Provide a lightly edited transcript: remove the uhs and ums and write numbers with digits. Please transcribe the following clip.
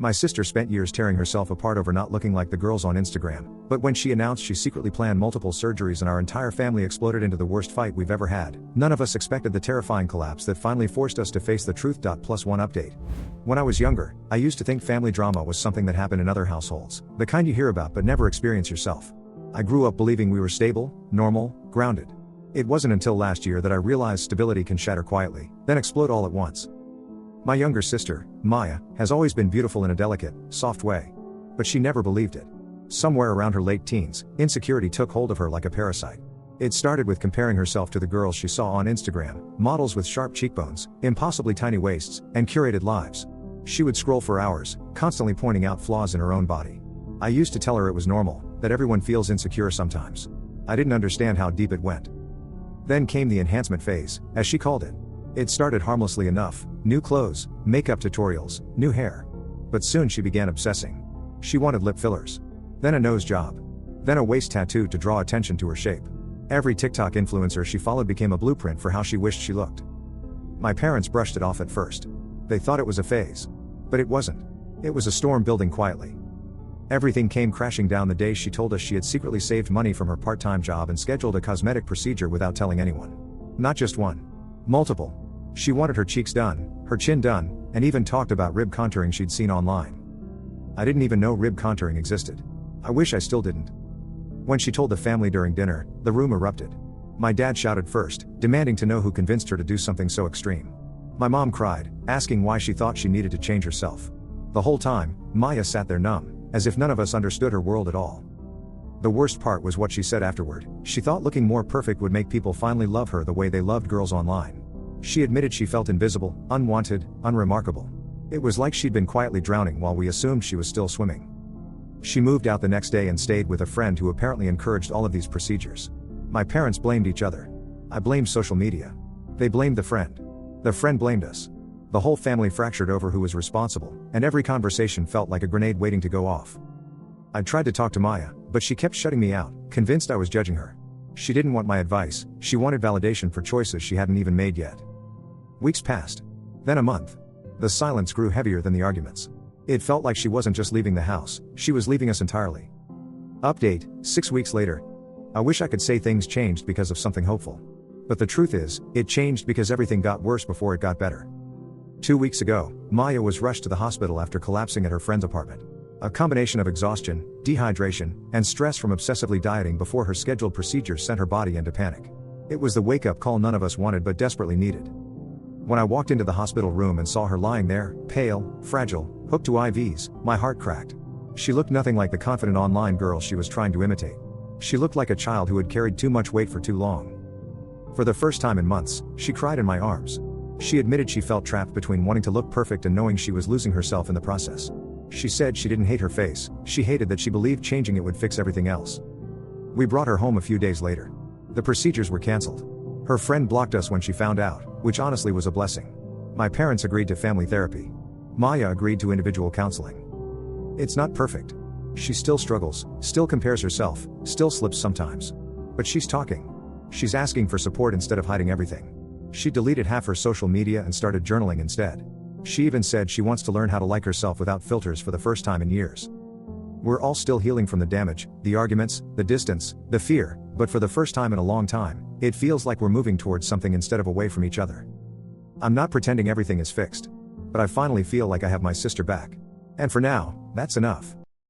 My sister spent years tearing herself apart over not looking like the girls on Instagram, but when she announced she secretly planned multiple surgeries and our entire family exploded into the worst fight we've ever had, none of us expected the terrifying collapse that finally forced us to face the truth. +1 update. When I was younger, I used to think family drama was something that happened in other households, the kind you hear about but never experience yourself. I grew up believing we were stable, normal, grounded. It wasn't until last year that I realized stability can shatter quietly, then explode all at once. My younger sister, Maya, has always been beautiful in a delicate, soft way. But she never believed it. Somewhere around her late teens, insecurity took hold of her like a parasite. It started with comparing herself to the girls she saw on Instagram, models with sharp cheekbones, impossibly tiny waists, and curated lives. She would scroll for hours, constantly pointing out flaws in her own body. I used to tell her it was normal, that everyone feels insecure sometimes. I didn't understand how deep it went. Then came the enhancement phase, as she called it. It started harmlessly enough: new clothes, makeup tutorials, new hair. But soon she began obsessing. She wanted lip fillers. Then a nose job. Then a waist tattoo to draw attention to her shape. Every TikTok influencer she followed became a blueprint for how she wished she looked. My parents brushed it off at first. They thought it was a phase. But it wasn't. It was a storm building quietly. Everything came crashing down the day she told us she had secretly saved money from her part-time job and scheduled a cosmetic procedure without telling anyone. Not just one. Multiple. She wanted her cheeks done, her chin done, and even talked about rib contouring she'd seen online. I didn't even know rib contouring existed. I wish I still didn't. When she told the family during dinner, the room erupted. My dad shouted first, demanding to know who convinced her to do something so extreme. My mom cried, asking why she thought she needed to change herself. The whole time, Maya sat there numb, as if none of us understood her world at all. The worst part was what she said afterward. She thought looking more perfect would make people finally love her the way they loved girls online. She admitted she felt invisible, unwanted, unremarkable. It was like she'd been quietly drowning while we assumed she was still swimming. She moved out the next day and stayed with a friend who apparently encouraged all of these procedures. My parents blamed each other. I blamed social media. They blamed the friend. The friend blamed us. The whole family fractured over who was responsible, and every conversation felt like a grenade waiting to go off. I tried to talk to Maya, but she kept shutting me out, convinced I was judging her. She didn't want my advice, she wanted validation for choices she hadn't even made yet. Weeks passed. Then a month. The silence grew heavier than the arguments. It felt like she wasn't just leaving the house, she was leaving us entirely. Update, 6 weeks later. I wish I could say things changed because of something hopeful. But the truth is, it changed because everything got worse before it got better. 2 weeks ago, Maya was rushed to the hospital after collapsing at her friend's apartment. A combination of exhaustion, dehydration, and stress from obsessively dieting before her scheduled procedures sent her body into panic. It was the wake-up call none of us wanted but desperately needed. When I walked into the hospital room and saw her lying there, pale, fragile, hooked to IVs, my heart cracked. She looked nothing like the confident online girl she was trying to imitate. She looked like a child who had carried too much weight for too long. For the first time in months, she cried in my arms. She admitted she felt trapped between wanting to look perfect and knowing she was losing herself in the process. She said she didn't hate her face, she hated that she believed changing it would fix everything else. We brought her home a few days later. The procedures were cancelled. Her friend blocked us when she found out, which honestly was a blessing. My parents agreed to family therapy. Maya agreed to individual counseling. It's not perfect. She still struggles, still compares herself, still slips sometimes. But she's talking. She's asking for support instead of hiding everything. She deleted half her social media and started journaling instead. She even said she wants to learn how to like herself without filters for the first time in years. We're all still healing from the damage, the arguments, the distance, the fear, but for the first time in a long time, it feels like we're moving towards something instead of away from each other. I'm not pretending everything is fixed. But I finally feel like I have my sister back. And for now, that's enough.